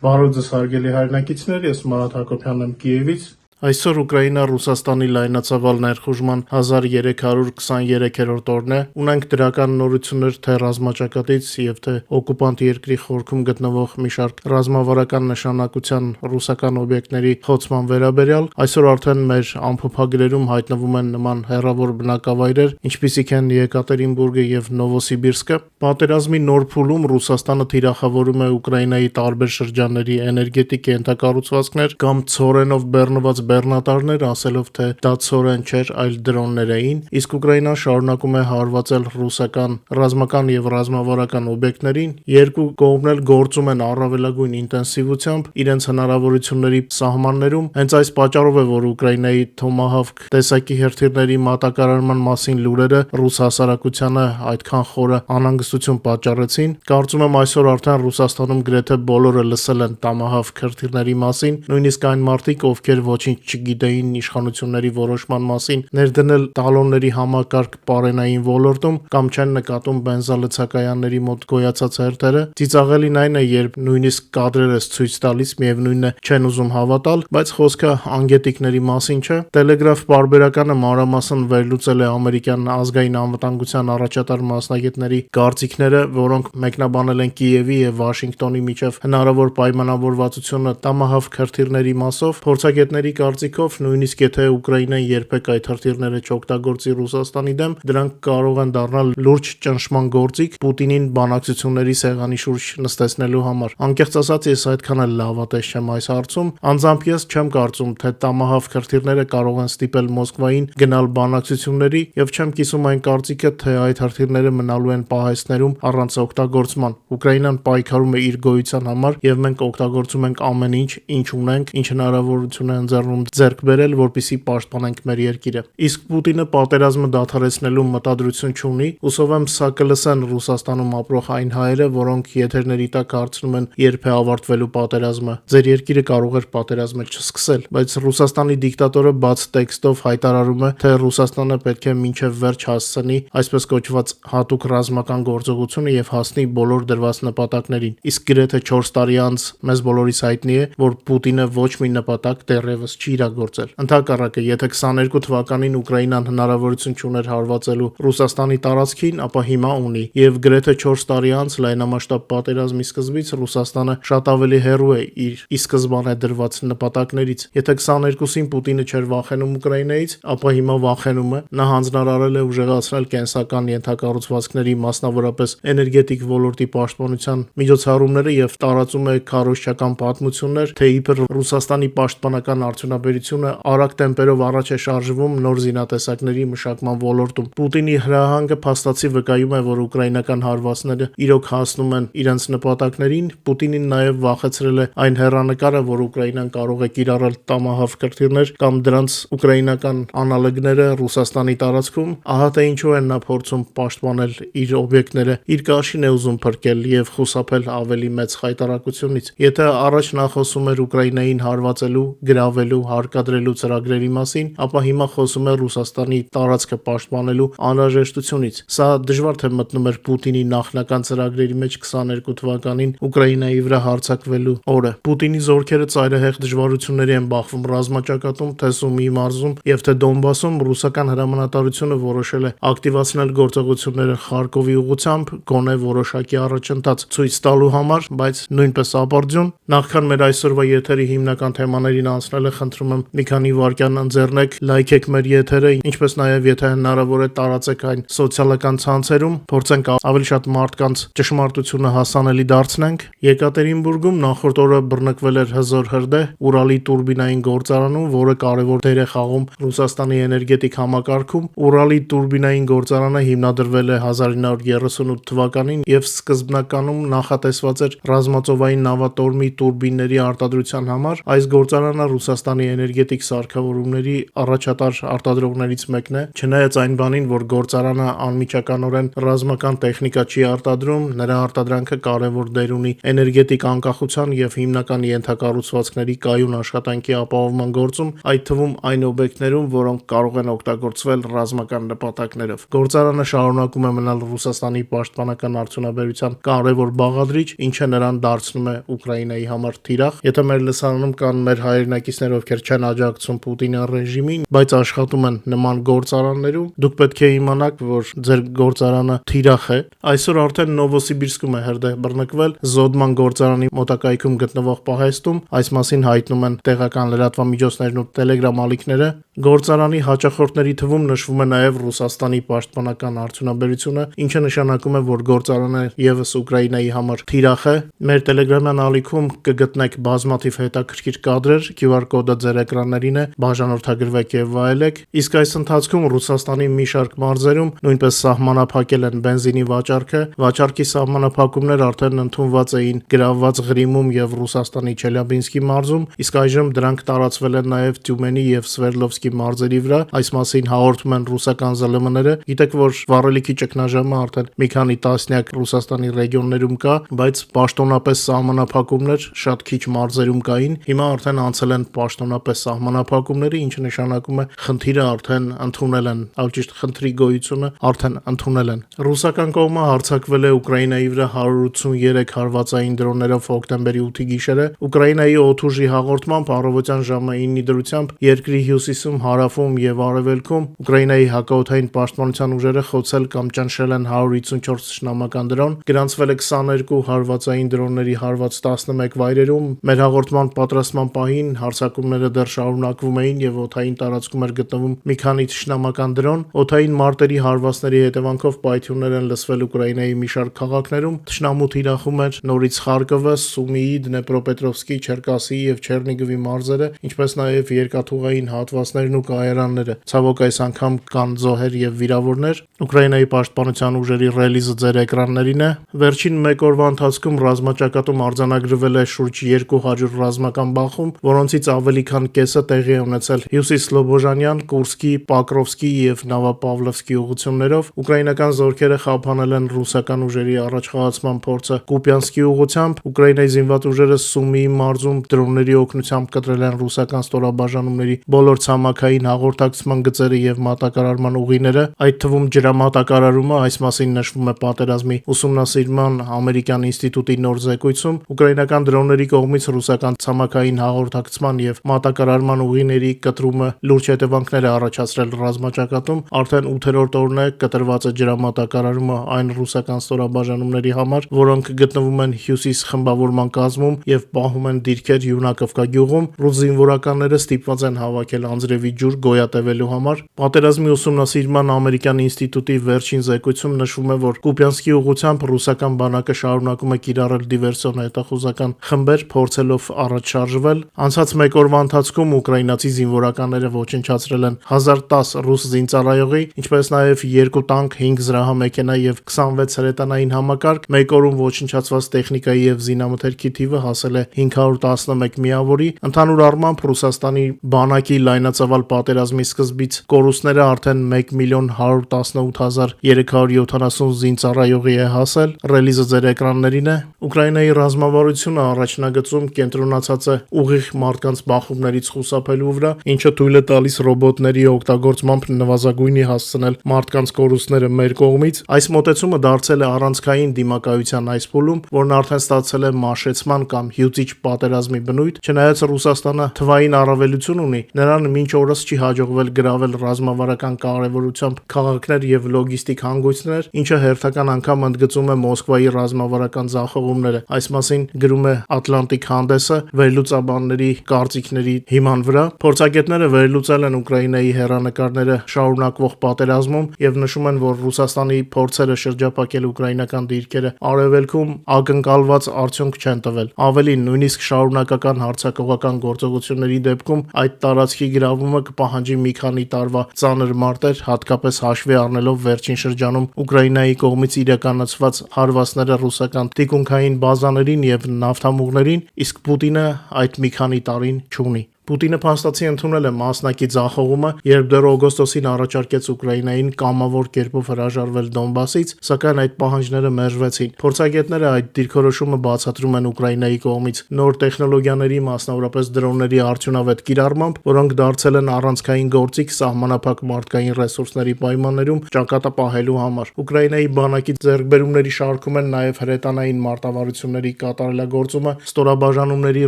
Բարև ձեզ հարգելի հայրենակիցներ, ես Մարատ Հակոբյանն եմ Կիևից։ Այսօր Ուկրաինա-Ռուսաստանի լայնածավալ ներխուժման 1323-րդ օրն է, ունենք դրական նորություններ թե ռազմաճակատից և թե օկուպանտ երկրի խորքում գտնվող մի շարք ռազմավարական նշանակության ռուսական օբյեկտների խոցման վերաբերյալ։ Այսօր արդեն մեր ամփոփագրերում հայտնվում են նման հեռավոր բնակավայրեր, ինչպիսիք են Եկատերինբուրգը և Նովոսիբիրսկը։ Պատերազմի նոր փուլում Ռուսաստանը թիրախավորում է Ուկրաինայի տարբեր շրջանների էներգետիկ ենթակառուցվածքներ կամ ցորենով բեռնված բեռնատարներ, ասելով թե դա ցորեն չէր, այլ դրոններ էին, իսկ Ուկրաինան շարունակում է հարվածել ռուսական ռազմական և ռազմավարական օբյեկտներին։ Երկու կողմն էլ գործում են առավելագույն ինտենսիվությամբ իրենց հնարավորությունների սահմաններում։ Հենց այս պատճառով է, որ Ուկրաինայի Թոմահավք տեսակի հրթիռների մատակարարման մասին լուրերը ռուս հասարակությանը այդքան խորը անհանգստություն պատճառեցին։ Կարծում եմ այսօր արդեն Ռուսաստանում գրեթե բոլորը լսել են Տոմահավք հրթիռների մասին, նույնիսկ այն մարդիկ, ովքեր ոչինչ չգիտեին իշխանությունների որոշման մասին, ներդնել տալոնների համակարգ պարենային ոլորտում կամ չեն նկատում բենզալցակայանների մոտ գոյացած հերթերը։ Ծիծաղելին այն է, երբ նույնիսկ կադրեր ես ցույց տալիս, միևնույնն է չեն ուզում հավատալ, բայց խոսքը անգետիկների մասին չէ։ Տելեգրաֆ պարբերականը մանրամասն վերլուծել է ամերիկյան ազգային անվտանգության առաջատար մասնագետների կարծիքները, որոնք մեկնաբանել են Կիևի և Վաշինգտոնի միջև հնարավոր պայմանավորվածությունը Տոմահավք հրթիռների մասով։ Փորձագետների կարծիքով, նույնիսկ եթե Ուկրաինան երբեք այդ հրթիռները չօգտագործի Ռուսաստանի դեմ, դրանք կարող են դառնալ լուրջ ճնշման գործիք Պուտինին բանակցությունների սեղանի շուրջ նստեցնելու համար։ Անկեղծ ասած, ես այդքան էլ լավատես չեմ այս հարցում։ Անձամբ ես չեմ կարծում, թե Տոմահավք հրթիռները կարող են ստիպել Մոսկվային գնալ բանակցությունների, եւ չեմ կիսում այն կարծիքը, թե այդ հրթիռները մնալու են պահեստներում առանց օգտագործման։ Ուկրաինան պայքարում է իր գոյության համար, եւ մենք օգտագործում ենք ամեն ինչ ունենք, ինչ հնարավորություն է ընձեռում ձեռք բերել, որպեսզի պաշտպանենք մեր երկիրը։ Իսկ Պուտինը պատերազմը դադարեցնելու մտադրություն չունի։ Հուսով եմ սա կլսեն Ռուսաստանում ապրող այն հայերը, որոնք եթերների տակ հարցնում են երբ է ավարտվելու պատերազմը։ Ձեր երկիրը կարող էր պատերազմը չսկսել, բայց Ռուսաստանի դիկտատորը բաց տեքստով հայտարարում է, թե Ռուսաստանը պետք է մինչև վերջ հասցնի այսպես կոչված հատուկ ռազմական գործողությունը եւ հասնի բոլոր դրված նպատակներին։ Իսկ գրեթե 4 տարի անց մեզ բոլորիս հայտնի է, որ Պուտինը ոչ մի նպատակ դեռևս չի իրագործել։ Ընդհակառակը, եթե 22 թվականին Ուկրաինան հնարավորություն չուներ հարվածելու Ռուսաստանի տարածքին, ապա հիմա ունի, եւ գրեթե 4 տարի անց լայնամասշտաբ պատերազմի սկզբից Ռուսաստանը շատ ավելի հեռու է իր ի սկզբանե դրված նպատակներից։ Եթե 22-ին Պուտինը չէր վախենում Ուկրաինայից, ապա հիմա վախենում է։ Նա հանձնարարել է ուժեղացնել կենսական ենթակառուցվածքների, մասնավորապես էներգետիկ ոլորտի պաշտպանության միջոցառումները եւ տարածում է քարոզչական պատմություններ, թե իբր Ռուսաստանի պաշտպանական արդյունաբերությունը արագ տեմպերով առաջ է շարժվում նոր զինատեսակների մշակման ոլորտում։ Պուտինի հրահանգը փաստացի վկայում է, որ ուկրաինական հարվածները իրոք հասնում են իրենց նպատակներին։ Պուտինին նաև վախեցրել է այն հեռանկարը, որ Ուկրաինան կարող է կիրառել Տոմահավք հրթիռներ կամ դրանց ուկրաինական անալոգները Ռուսաստանի տարածքում։ Ահա թե ինչու են նա փորձում պաշտպանել իր օբյեկտները, իր կաշին է ուզում փրկել եւ խուսափել ավելի մեծ խայտարակությունից։ Եթե առաջ նա խոսում էր Ուկրաինային հարվածելու, գրավելու, հարկադրելու ծրագրերի մասին, ապա հիմա խոսում է Ռուսաստանի տարածքը պաշտպանելու անհրաժեշտությունից։ Սա դժվար թե մտնում էր Պուտինի նախնական ծրագրերի մեջ 22 թվականին Ուկրաինայի վրա հարձակվելու օրը։ Պուտինի զորքերը ծայրահեղ դժվարությունների են բախվում ռազմաճակատում, թե Սումի մարզում եւ թե Դոնբասում։ Ռուսական հրամանատարությունը որոշել է ակտիվացնել գործողությունները Խարկովի ուղղությամբ, գոնե որոշակի առաջընթաց ցույց տալու համար, բայց նույնպես ապարդյուն։ Նախքան մեր այսօրվա եթերի հիմնական թեմաներին անցնելը, խնդրում եմ մի քանի վայրկյան ընձեռնեք, լայքեք մեր եթերը, ինչպես նաև եթե հնարավոր է տարածեք այն սոցիալական ցանցերում, փորձենք ավելի շատ մարդկանց ճշմարտությունը հասանելի դարձնենք։ Եկատերինբուրգում նախորդ օրը բռնկվել էր հզոր հրդեհ Ուրալի տուրբինային գործարանում, որը կարևոր դեր է խաղում Ռուսաստանի էներգետիկ համակարգում։ Ուրալի տուրբինային գործարանը հիմնադրվել է 1938 թվականին եւ սկզբնականում նախատեսված էր ռազմածովային նավատորմի տուրբինների արտադրության համար։ Այս գործարանը Ռուսաստանի Ռուսաստանի էներգետիկ սարքավորումների առաջատար արտադրողներից մեկն է, չնայած այն բանին, որ գործարանը անմիջականորեն ռազմական տեխնիկա չի արտադրում, նրա արտադրանքը կարևոր դեր ունի էներգետիկ անկախության եւ հիմնական ենթակառուցվածքների կայուն աշխատանքի ապահովման գործում, այդ թվում այն օբյեկտներում, որոնք կարող են օգտագործվել ռազմական նպատակներով։ Գործարանը շարունակում է մնալ Ռուսաստանի պաշտպանական արդյունաբերության կարևոր բաղադրիչ, ինչը նրան դարձնում է Ուկրաինայի համար թիրախ։ Եթե մեր լսարանում կան մեր հայրենակիցներ, ովքեր չեն աջակցում Պուտինի ռեժիմին, բայց աշխատում են նման գործարաններում, դուք պետք է իմանաք, որ ձեր գործարանը թիրախ է։ Այսօր արդեն Նովոսիբիրսկում է հրդեհ բռնկվել Զոդման գործարանի մոտակայքում գտնվող պահեստում, այս մասին հայտնում են տեղական լրատվամիջոցներն ու Telegram ալիքները։ Գործարանի հաճախորդների թվում նշվում է նաև Ռուսաստանի պաշտպանական արդյունաբերությունը, ինչը նշանակում է, որ գործարանը եւս Ուկրաինայի համար թիրախ է։ Մեր Telegram-յան ալիքում կգտնեք բազմաթիվ հետաքրքիր կադրեր, QR կոդը ձեր էկրաններին է, բաժանորդագրվեք եւ վայելեք։ Իսկ այս ընթացքում Ռուսաստանի մի շարք մարզերում նույնպես սահմանափակել են բենզինի վաճառքը։ Վաճառքի սահմանափակումներ արդեն ընդունված էին գրավված Ղրիմում եւ Ռուսաստանի Չելյաբինսկի մարզում, իսկ այժմ դրանք տարածվել են նաեւ Տյումենի եւ Սվերդլովսկի մարզերի վրա։ Այս մասին հաղորդում են ռուսական ԶԼՄ-ները։ Գիտեք, որ վառելիքի ճգնաժամը արդեն մի քանի տասնյակ Ռուսաստանի ռեգիոններում կա, բայց պաշտոնապես սահմանափակումներ շատ քիչ մարզերում կային։ Հիմա արդեն անցել են պաշտոնապես սահմանափակումները, ինչը նշանակում է խնդիրը արդեն ընդունել են, այլ ճիշտ խնդրի գոյությունը արդեն ընդունել են։ Ռուսական կողմը հարձակվել է Ուկրաինայի վրա 183 հարվածային դրոններով հոկտեմբերի 8-ի գիշերը։ Ուկրաինայի օդուժի հաղորդմամբ առավոտյան ժամը 9-ի դրությամբ երկրի հյուսիսում, հարավում եւ արևելքում Ուկրաինայի հակաօդային պաշտպանության ուժերը խոցել կամ ճնշել են 154 թշնամական դրոն, գրանցվել է 22 հարվածային դրոնների հարված 11 վայրերում։ Մեր հաղորդման պատրաստման պահին հարձակումները դեռ շարունակվում էին եւ օդային տարածքում էր գտնվում մի քանի թշնամական դրոն։ Օդային մարտերի հարվածների հետևանքով պայթյուններ են լսվել Ուկրաինայի մի շարք քաղաքներում։ Թշնամու թիրախում էր նորից Խարկովը, Սումիի, Դնեպրոպետրովսկի, Չերկասիի եւ Չերնիգովի մարզերը, ինչպես նաեւ երկաթուղային հատվածներն ու կայարանները։ Ցավոք այս անգամ կան զոհեր եւ վիրավորներ։ Ուկրաինայի պաշտպանության ուժերի ռելիզը ձեր էկրաններին է։ Վերջին մեկ օրվա ընթացքում ռազմաճակատում արձանագրվել է շուրջ 200 ռազմական բախում, որոնցից ավելի քան կեսը տեղի է ունեցել Հյուսիս-Սլոբոժանյան, Կուրսկի, Պոկրովսկի եւ Նովոպավլովսկի ուղղություններով։ Ուկրաինական զորքերը խափանել են ռուսական ուժերի առաջխաղացման փորձը Կուպյանսկի ուղղությամբ։ Ուկրաինայի զինված ուժերը Սումիի մարզում դրոնների օգնությամբ կտրել են ռուսական ստորաբաժանումների բոլոր ցամաքային հաղորդակցման գծերը եւ մատակարարման ուղիները, այդ թվում ջրամատակարարումը, այս մասին նշվում է պատերազմի ուսումնասիրման ամերիկյան ինստիտուտի նոր զեկույցում։ Ուկրաինական դրոնների կողմից ռուսական ցամաքային հաղորդակցման եւ մատակարարման ուղիների կտրումը լուրջ հետևանքներ է առաջացրել ռազմաճակատում։ Արդեն 8-րդ օրն է կտրված է ջրամատակարարումը այն ռուսական ստորաբաժանումների համար, որոնք գտնվում են հյուսիս խմբավորման կազմում եւ պահում են դիրքեր Յունակովկա գյուղում։ Ռուս զինվորականները ստիպված են հավաքել անձրևի ջուր գոյատևելու համար։ Պատերազմի ուսումնասիրման ամերիկյան ինստիտուտի վերջին զեկույցում նշվում է, որ Կուպյանսկի ուղղությամբ ռուսական բանակը շարունակում է կիրառել դիվերսիոն հետախուզական խմբեր, փորձելով առաջ շարժվել։ Անցած մեկ օրվա ընթացքում ուկրաինացի զինվորականները ոչնչացրել են 1010 ռուս զինծառայողի, ինչպես նաեւ 2 տանկ, 5 զրահամեքենա եւ 26 հրետանային համակարգ։ Մեկ օրում ոչնչացված տեխնիկայի եւ զինամթերքի թիվը հասել է 511 միավորի։ Ընդհանուր առմամբ Ռուսաստանի բանակի լայնածավալ պատերազմի սկզբից կորուստները արդեն 1,118,370 զինծառայողի է հասել։ Ռելիզը ձեր էկրաններին է։ Ուկրաինայի ռազմավարությունը առաջնագծում կենտրոնացած է ուղիղ մարդկանց բախումներից խուսափելու վրա, ինչը թույլ է տալիս ռոբոտների օգտագործմամբ նվազագույնի հասցնել մարդկանց կորուստները մեր կողմից։ Այս մոտեցումը դարձել է առանցքային դիմակայության այս փուլում, որն արդեն ստացել է մաշեցման կամ հյուծիչ պատերազմի բնույթ։ Չնայած Ռուսաստանը թվային առավելություն ունի, նրան մինչ օրս չի հաջողվել գրավել ռազմավարական կարևորությամբ քաղաքներ եւ լոգիստիկ հանգույցներ, ինչը հերթական անգամ ընդգծում է Մոսկվայի ռազմավարական ձախողումները։ Այս մասին գրում է Atlantic հանդեսը վերլուծաբանների կարծիքների հիման վրա։ Փորձագետները վերլուծել են Ուկրաինայի հեռանկարները շարունակվող պատերազմում եւ նշում են, որ Ռուսաստանի փորձերը շրջապակել ուկրաինական դիրքերը արևելքում ակնկալված արդյունք չեն տվել։ Ավելին, նույնիսկ շարունակական հարձակողական գործողությունների դեպքում այդ տարածքի գրավումը կպահանջի մի քանի տարվա ծանր մարտեր, հատկապես հաշվի առնելով վերջին շրջանում Ուկրաինայի կողմից իրականացված հարվածները ռուսական թիկունքային բազաներին եւ նավթամուղներին, իսկ Պուտինը այդ մի քանի տարին չունի։ Պուտինը փաստացի ընդունել է մասնակի ձախողումը, երբ դեռ օգոստոսին առաջարկեց Ուկրաինային կամավոր կերպով հրաժարվել Դոնբասից, սակայն այդ պահանջները մերժվեցին։ Փորձագետները այդ դիրքորոշումը բացատրում են Ուկրաինայի կողմից նոր տեխնոլոգիաների, մասնավորապես դրոնների արդյունավետ կիրառմամբ, որոնք դարձել են առանցքային գործիք սահմանափակ մարդկային ռեսուրսների պայմաններում ճակատը պահելու համար։ Ուկրաինայի բանակի ձեռքբերումների շարքում են նաև հրետանային մարտավարությունների կատարելագործումը, ստորաբաժանումների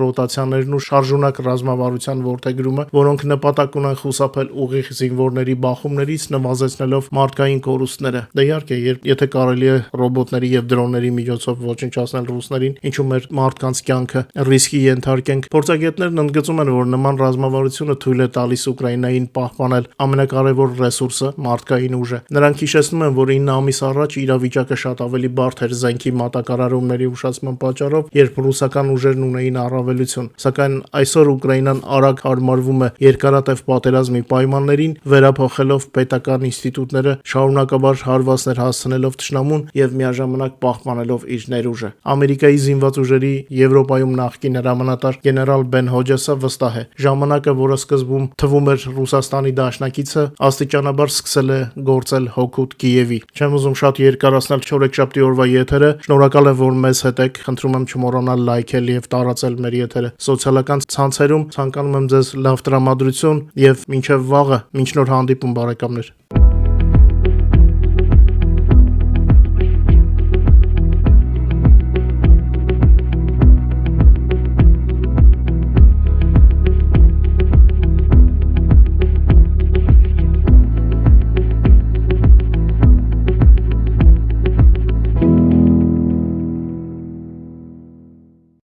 ռոտացիաներն ու շարժունակ ռազմավարության որդեգրումը, որոնք նպատակ ունեն խուսափել ուղիղ զինվորների բախումներից, նվազեցնելով մարդկային կորուստները։ Դե իհարկե, եթե կարելի է ռոբոտների եւ դրոնների միջոցով ոչնչացնել ռուսներին, ինչու մեր մարդկանց կյանքը ռիսկի ենթարկենք։ Փորձագետներն ընդգծում են, որ նման ռազմավարությունը թույլ է տալիս Ուկրաինային պահպանել ամենակարևոր ռեսուրսը՝ մարդկային ուժը։ Նրանք հիշեցնում են, որ 9 ամիս առաջ իրավիճակը շատ ավելի բարդ էր զենքի մատակարարումների ուշացման պատճառով, երբ ռուսական ուժերն ունեին առավելություն։ Սակայն այսօր Ուկրաինան արագ հարմարվում է երկարատև պատերազմի պայմաններին, վերափոխելով պետական ինստիտուտները, շարունակաբար հարվածներ հասցնելով թշնամուն եւ միաժամանակ պահպանելով իր ներուժը։ Ամերիկայի զինված ուժերի Եվրոպայում նախկին հրամանատար գեներալ Բեն Հոջեսը վստահ է. ժամանակը, որը սկզբում թվում էր Ռուսաստանի դաշնակիցը, աստիճանաբար սկսել է գործել հօգուտ Կիևի։ Չեմ ուզում շատ երկարացնել չորեքշաբթի օրվա եթերը։ Շնորհակալ եմ, որ մեզ հետ եք։ Խնդրում եմ չմոռանալ լայքել եւ տարածել մեր եթերը սոցիալական ցանցերում։ Ցանկանում եմ ձեզ լավ տրամադրություն եւ մինչեւ վաղը, մինչ նոր հանդիպում, բարեկամներ։